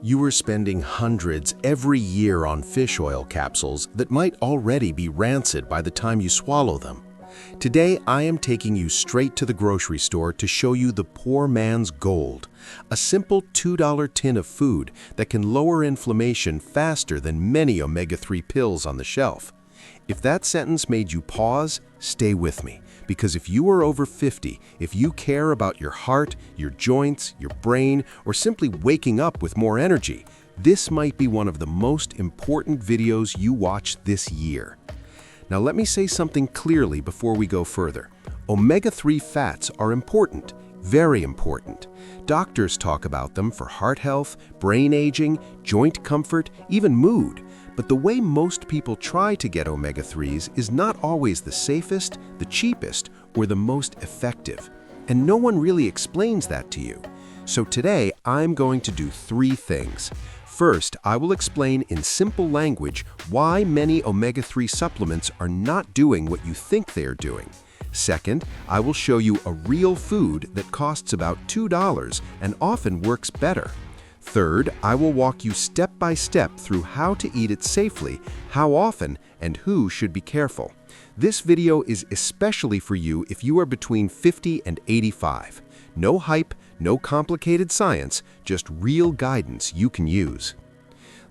You are spending hundreds every year on fish oil capsules that might already be rancid by the time you swallow them. Today, I am taking you straight to the grocery store to show you the poor man's gold, a simple $2 tin of food that can lower inflammation faster than many omega-3 pills on the shelf. If that sentence made you pause, stay with me, because if you are over 50, if you care about your heart, your joints, your brain, or simply waking up with more energy, this might be one of the most important videos you watch this year. Now let me say something clearly before we go further. Omega-3 fats are important, very important. Doctors talk about them for heart health, brain aging, joint comfort, even mood. But the way most people try to get omega-3s is not always the safest, the cheapest, or the most effective. And no one really explains that to you. So today, I'm going to do three things. First, I will explain in simple language why many omega-3 supplements are not doing what you think they are doing. Second, I will show you a real food that costs about $2 and often works better. Third, I will walk you step by step through how to eat it safely, how often, and who should be careful. This video is especially for you if you are between 50 and 85. No hype, no complicated science, just real guidance you can use.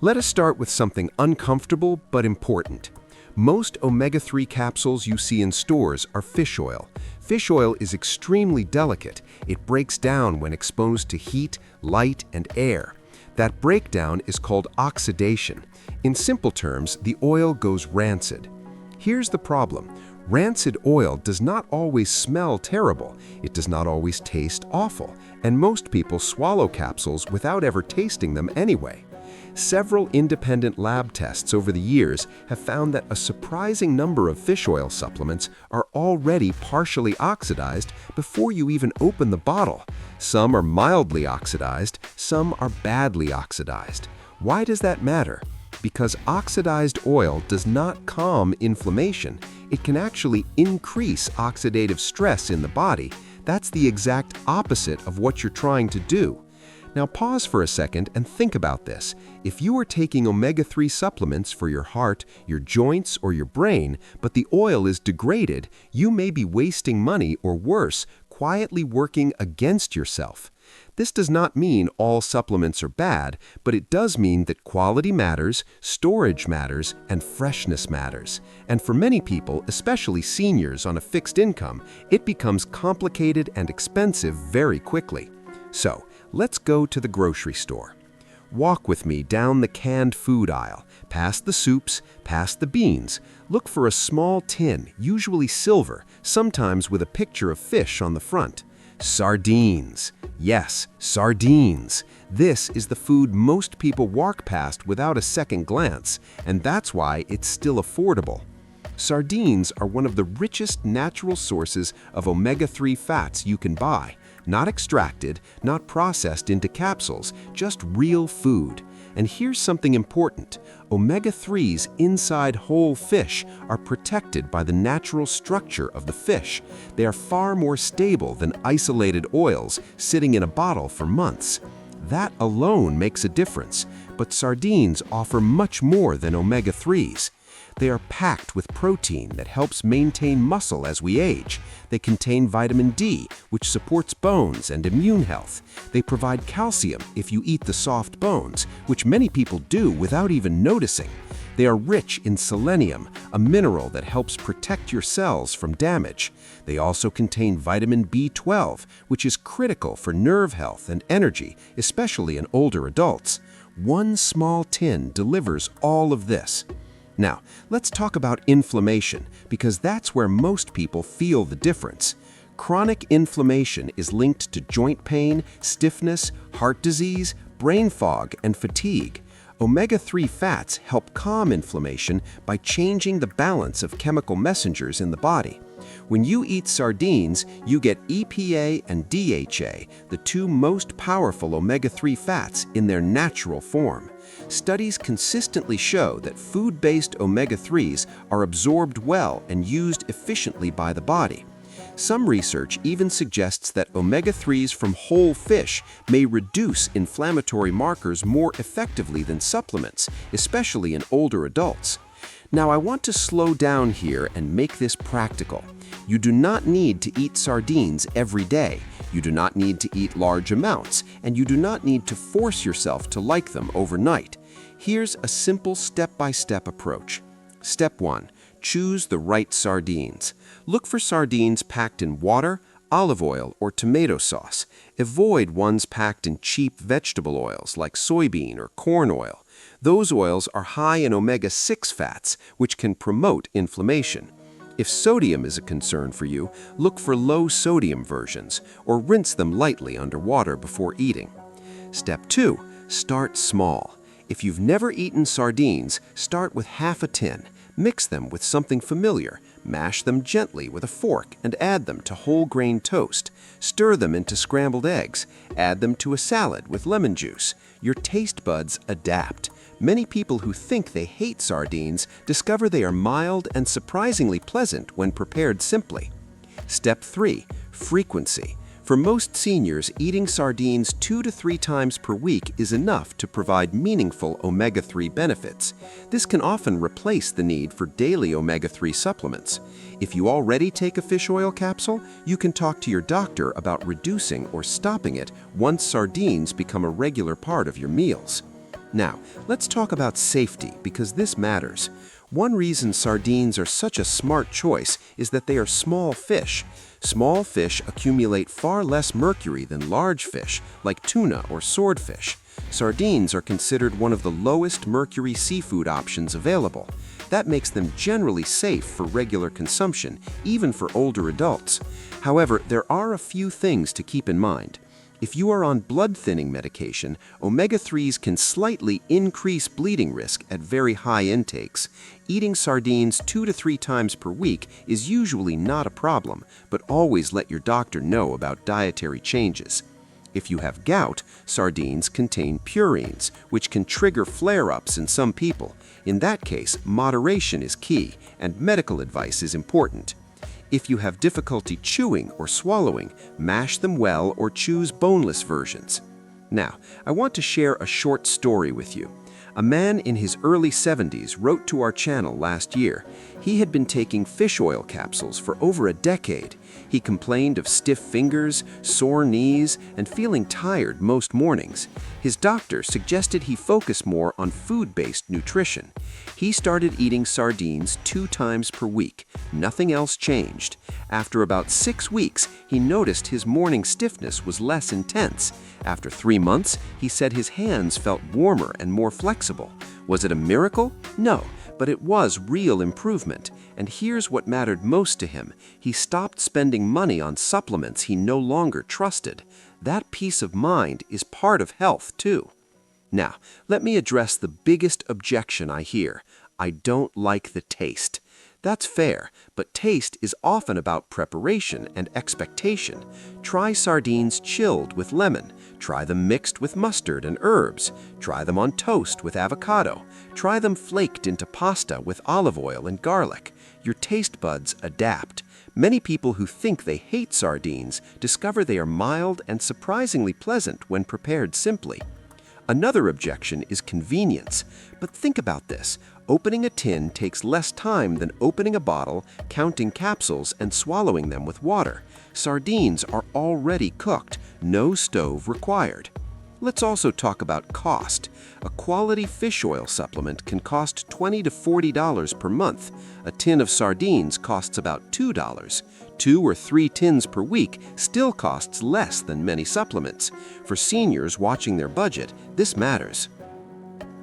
Let us start with something uncomfortable but important. Most omega-3 capsules you see in stores are fish oil. Fish oil is extremely delicate. It breaks down when exposed to heat, light, and air. That breakdown is called oxidation. In simple terms, the oil goes rancid. Here's the problem. Rancid oil does not always smell terrible. It does not always taste awful. And most people swallow capsules without ever tasting them anyway. Several independent lab tests over the years have found that a surprising number of fish oil supplements are already partially oxidized before you even open the bottle. Some are mildly oxidized, some are badly oxidized. Why does that matter? Because oxidized oil does not calm inflammation. It can actually increase oxidative stress in the body. That's the exact opposite of what you're trying to do. Now pause for a second and think about this. If you are taking omega-3 supplements for your heart, your joints, or your brain, but the oil is degraded, you may be wasting money or worse, quietly working against yourself. This does not mean all supplements are bad, but it does mean that quality matters, storage matters, and freshness matters. And for many people, especially seniors on a fixed income, it becomes complicated and expensive very quickly. So, let's go to the grocery store. Walk with me down the canned food aisle, past the soups, past the beans. Look for a small tin, usually silver, sometimes with a picture of fish on the front. Sardines. Yes, sardines. This is the food most people walk past without a second glance, and that's why it's still affordable. Sardines are one of the richest natural sources of omega-3 fats you can buy. Not extracted, not processed into capsules, just real food. And here's something important. Omega-3s inside whole fish are protected by the natural structure of the fish. They are far more stable than isolated oils sitting in a bottle for months. That alone makes a difference, but sardines offer much more than omega-3s. They are packed with protein that helps maintain muscle as we age. They contain vitamin D, which supports bones and immune health. They provide calcium if you eat the soft bones, which many people do without even noticing. They are rich in selenium, a mineral that helps protect your cells from damage. They also contain vitamin B12, which is critical for nerve health and energy, especially in older adults. One small tin delivers all of this. Now, let's talk about inflammation, because that's where most people feel the difference. Chronic inflammation is linked to joint pain, stiffness, heart disease, brain fog, and fatigue. Omega-3 fats help calm inflammation by changing the balance of chemical messengers in the body. When you eat sardines, you get EPA and DHA, the two most powerful omega-3 fats in their natural form. Studies consistently show that food-based omega-3s are absorbed well and used efficiently by the body. Some research even suggests that omega-3s from whole fish may reduce inflammatory markers more effectively than supplements, especially in older adults. Now, I want to slow down here and make this practical. You do not need to eat sardines every day. You do not need to eat large amounts, and you do not need to force yourself to like them overnight. Here's a simple step-by-step approach. Step 1. Choose the right sardines. Look for sardines packed in water, olive oil, or tomato sauce. Avoid ones packed in cheap vegetable oils like soybean or corn oil. Those oils are high in omega-6 fats, which can promote inflammation. If sodium is a concern for you, look for low-sodium versions, or rinse them lightly under water before eating. Step 2. Start small. If you've never eaten sardines, start with half a tin. Mix them with something familiar. Mash them gently with a fork and add them to whole grain toast. Stir them into scrambled eggs. Add them to a salad with lemon juice. Your taste buds adapt. Many people who think they hate sardines discover they are mild and surprisingly pleasant when prepared simply. Step 3. Frequency. For most seniors, eating sardines 2 to 3 times per week is enough to provide meaningful omega-3 benefits. This can often replace the need for daily omega-3 supplements. If you already take a fish oil capsule, you can talk to your doctor about reducing or stopping it once sardines become a regular part of your meals. Now, let's talk about safety, because this matters. One reason sardines are such a smart choice is that they are small fish. Small fish accumulate far less mercury than large fish, like tuna or swordfish. Sardines are considered one of the lowest mercury seafood options available. That makes them generally safe for regular consumption, even for older adults. However, there are a few things to keep in mind. If you are on blood-thinning medication, omega-3s can slightly increase bleeding risk at very high intakes. Eating sardines 2 to 3 times per week is usually not a problem, but always let your doctor know about dietary changes. If you have gout, sardines contain purines, which can trigger flare-ups in some people. In that case, moderation is key, and medical advice is important. If you have difficulty chewing or swallowing, mash them well or choose boneless versions. Now, I want to share a short story with you. A man in his early 70s wrote to our channel last year. He had been taking fish oil capsules for over a decade. He complained of stiff fingers, sore knees, and feeling tired most mornings. His doctor suggested he focus more on food-based nutrition. He started eating sardines 2 times per week. Nothing else changed. After about 6 weeks, he noticed his morning stiffness was less intense. After 3 months, he said his hands felt warmer and more flexible. Was it a miracle? No, but it was real improvement. And here's what mattered most to him. He stopped spending money on supplements he no longer trusted. That peace of mind is part of health, too. Now, let me address the biggest objection I hear. I don't like the taste. That's fair, but taste is often about preparation and expectation. Try sardines chilled with lemon. Try them mixed with mustard and herbs. Try them on toast with avocado. Try them flaked into pasta with olive oil and garlic. Your taste buds adapt. Many people who think they hate sardines discover they are mild and surprisingly pleasant when prepared simply. Another objection is convenience. But think about this. Opening a tin takes less time than opening a bottle, counting capsules, and swallowing them with water. Sardines are already cooked, no stove required. Let's also talk about cost. A quality fish oil supplement can cost $20 to $40 per month. A tin of sardines costs about $2. 2 or 3 tins per week still costs less than many supplements. For seniors watching their budget, this matters.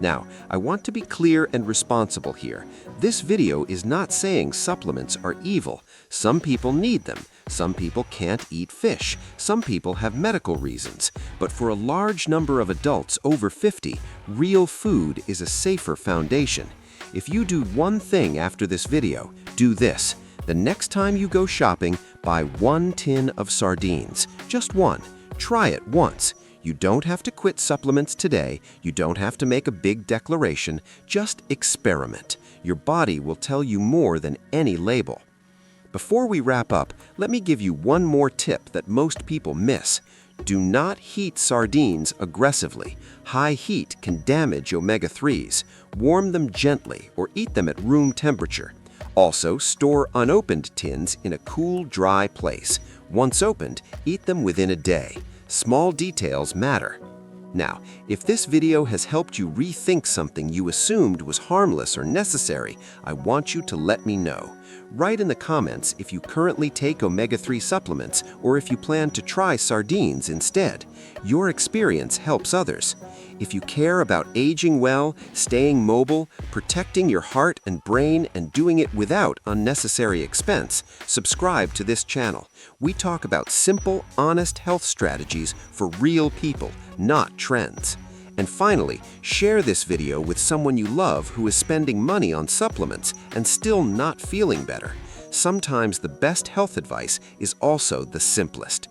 Now, I want to be clear and responsible here. This video is not saying supplements are evil. Some people need them. Some people can't eat fish. Some people have medical reasons. But for a large number of adults over 50, real food is a safer foundation. If you do one thing after this video, do this. The next time you go shopping, buy 1 tin of sardines. Just 1. Try it once. You don't have to quit supplements today. You don't have to make a big declaration. Just experiment. Your body will tell you more than any label. Before we wrap up, let me give you one more tip that most people miss. Do not heat sardines aggressively. High heat can damage omega-3s. Warm them gently or eat them at room temperature. Also, store unopened tins in a cool, dry place. Once opened, eat them within a day. Small details matter. Now, if this video has helped you rethink something you assumed was harmless or necessary, I want you to let me know. Write in the comments if you currently take omega-3 supplements or if you plan to try sardines instead. Your experience helps others. If you care about aging well, staying mobile, protecting your heart and brain, and doing it without unnecessary expense, subscribe to this channel. We talk about simple, honest health strategies for real people, not trends. And finally, share this video with someone you love who is spending money on supplements and still not feeling better. Sometimes the best health advice is also the simplest.